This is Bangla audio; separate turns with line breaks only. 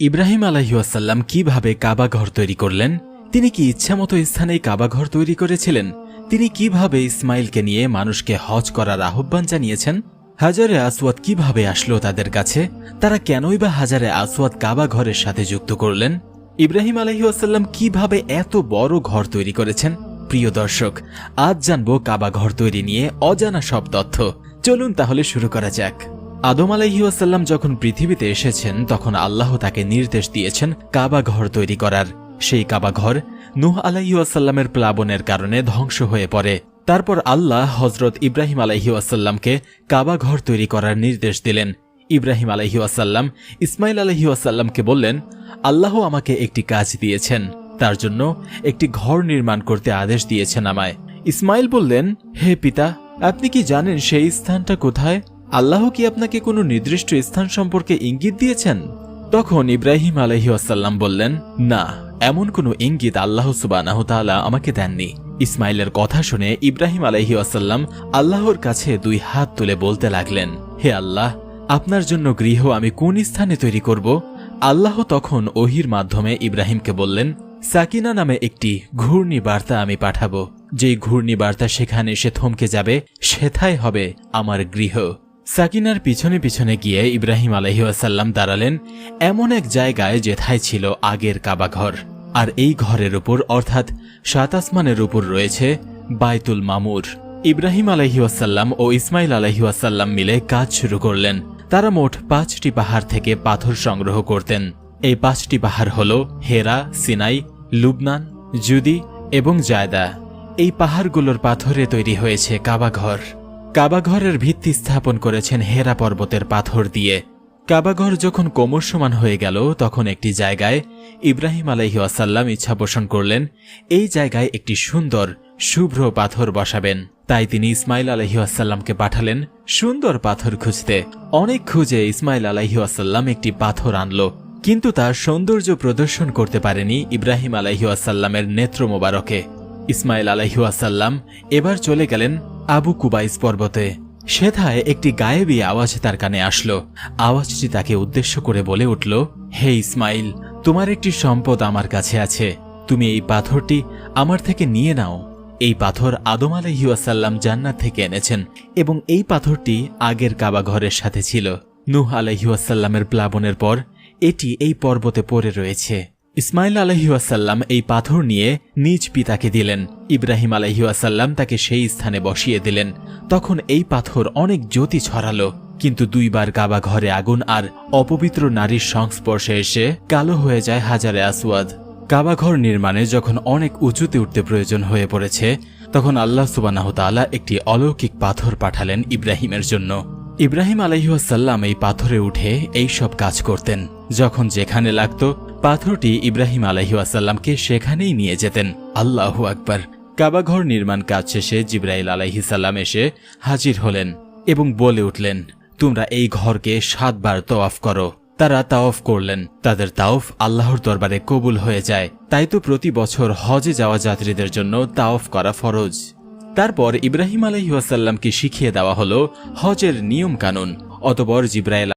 ইব্রাহিম আলাইহিস সালাম কিভাবে কাবা ঘর তৈরি করলেন? তিনি কি ইচ্ছামতো স্থানেই কাবা ঘর তৈরি করেছিলেন? তিনি কিভাবে ইসমাইলকে নিয়ে মানুষকে হজ করার আহ্বান জানিয়েছেন? হাজারে আসওয়াদ কিভাবে আসলো তাদের কাছে? তারা কেনই বা হাজারে আসওয়াদ কাবা ঘরের সাথে যুক্ত করলেন? ইব্রাহিম আলাইহিস সালাম কিভাবে এত বড় ঘর তৈরি করেছেন? প্রিয় দর্শক, আজ জানবো কাবা ঘর তৈরি নিয়ে অজানা সব তথ্য। চলুন তাহলে শুরু করা যাক। আদম আলাইহিস সালাম যখন পৃথিবীতে এসেছেন তখন আল্লাহ তাকে নির্দেশ দিয়েছেন কাবা ঘর তৈরি করার। সেই কাবা ঘর নূহ আলাইহিস সালামের প্লাবনের কারণে ধ্বংস হয়ে পড়ে। তারপর আল্লাহ হযরত ইব্রাহিম আলাইহিস সালামকে কাবা ঘর তৈরি করার নির্দেশ দিলেন। ইব্রাহিম আলাইহিস সালাম ইসমাইল আলাইহিস সালামকে বললেন, আল্লাহ আমাকে একটি কাজ দিয়েছেন, তার জন্য একটি ঘর নির্মাণ করতে আদেশ দিয়েছেন আমায়। ইসমাইল বললেন, হে পিতা, আপনি কি জানেন সেই স্থানটা কোথায়? আল্লাহ কি আপনাকে কোনো নির্দিষ্ট স্থান সম্পর্কে ইঙ্গিত দিয়েছেন? তখন ইব্রাহিম আলাইহিস সালাম বললেন, না, এমন কোনো ইঙ্গিত আল্লাহ সুবহানাহু তাআলা আমাকে দেননি। ইসমাইলের কথা শুনে ইব্রাহিম আলাইহিস সালাম আল্লাহর কাছে দুই হাত তুলে বলতে লাগলেন, হে আল্লাহ, আপনার জন্য গৃহ আমি কোন স্থানে তৈরি করব? আল্লাহ তখন ওহির মাধ্যমে ইব্রাহিমকে বললেন, সাকিনা নামে একটি ঘূর্ণিবার্তা আমি পাঠাবো। যেই ঘূর্ণিবার্তা সেখানে এসে থমকে যাবে, সেথায় হবে আমার গৃহ। সাকিনার পিছনে পিছনে গিয়ে ইব্রাহিম আলাইহিস সালাম দাঁড়ালেন এমন এক জায়গায় যেথায় ছিল আগের কাবা ঘর। আর এই ঘরের উপর অর্থাৎ ৭ আসমানের উপর রয়েছে বাইতুল মামুর। ইব্রাহিম আলাইহিস সালাম ও ইসমাইল আলাইহিস সালাম মিলে কাজ শুরু করলেন। তারা মোট ৫টি পাহাড় থেকে পাথর সংগ্রহ করতেন। এই ৫টি পাহাড় হল হেরা, সিনাই, লুবনান, জুদি এবং জায়দা। এই পাহাড়গুলোর পাথরে তৈরি হয়েছে কাবাঘর। কাবাঘরের ভিত্তি স্থাপন করেছেন হেরা পর্বতের পাথর দিয়ে। কাবাঘর যখন কোমর সমান হয়ে গেল তখন একটি জায়গায় ইব্রাহিম আলাইহিস সালাম ইচ্ছা পোষণ করলেন এই জায়গায় একটি সুন্দর শুভ্র পাথর বসাবেন। তাই তিনি ইসমাইল আলাইহিস সালামকে পাঠালেন সুন্দর পাথর খুঁজতে। অনেক খুঁজে ইসমাইল আলাইহিস সালাম একটি পাথর আনলো, কিন্তু তার সৌন্দর্য প্রদর্শন করতে পারেনি ইব্রাহিম আলাইহিস সালামের নেত্র মোবারকে। ইসমাইল আলাইহিস সালাম এবার চলে গেলেন আবু কুবাইস পর্বতে। সেথায় একটি গায়েবী আওয়াজ তার কানে আসলো। আওয়াজটি তাকে উদ্দেশ্য করে বলে উঠল, হে ইসমাইল, তোমার একটি সম্পদ আমার কাছে আছে, তুমি এই পাথরটি আমার থেকে নিয়ে নাও। এই পাথর আদম আলাইহিস সালাম জান্নাত থেকে এনেছেন এবং এই পাথরটি আগের কাবা ঘরের সাথে ছিল। নূহ আলাইহিস সালামের প্লাবনের পর এটি এই পর্বতে পড়ে রয়েছে। ইসমাইল আলাইহিস সালাম এই পাথর নিয়ে নিজ পিতাকে দিলেন। ইব্রাহিম আলাইহিস সালাম তাকে সেই স্থানে বসিয়ে দিলেন। তখন এই পাথর অনেক জ্যোতি ছড়ালো, কিন্তু দুইবার কাবা ঘরে আগুন আর অপবিত্র নারীর সংস্পর্শে এসে কালো হয়ে যায় হাজারে আসওয়াদ। কাবাঘর নির্মাণে যখন অনেক উঁচুতে উঠতে প্রয়োজন হয়ে পড়েছে, তখন আল্লাহ সুবহানাহু তাআলা একটি অলৌকিক পাথর পাঠালেন ইব্রাহিমের জন্য। ইব্রাহিম আলাইহিস সালাম এই পাথরে উঠে এই সব কাজ করতেন। যখন যেখানে লাগতো পাথরটি ইব্রাহিম আলাইহিস সালামকে সেখানেই নিয়ে যেতেন। আল্লাহু আকবার। কাবাঘর নির্মাণ কাজ শেষে জিবরাইল আলাইহিস সালাম এসে হাজির হলেন এবং বলে উঠলেন, তোমরা এই ঘরকে ৭ বার তাওয়াফ করো। তারা তাওয়াফ করলেন। তাদের তাওয়াফ আল্লাহর দরবারে কবুল হয়ে যায়। তাই তো প্রতি বছর হজে যাওয়া যাত্রীদের জন্য তাওয়াফ করা ফরজ। তারপর ইব্রাহিম আলাইহিস সালামকে শিখিয়ে দেওয়া হলো হজের নিয়ম কানুন। অতঃপর জিবরাইল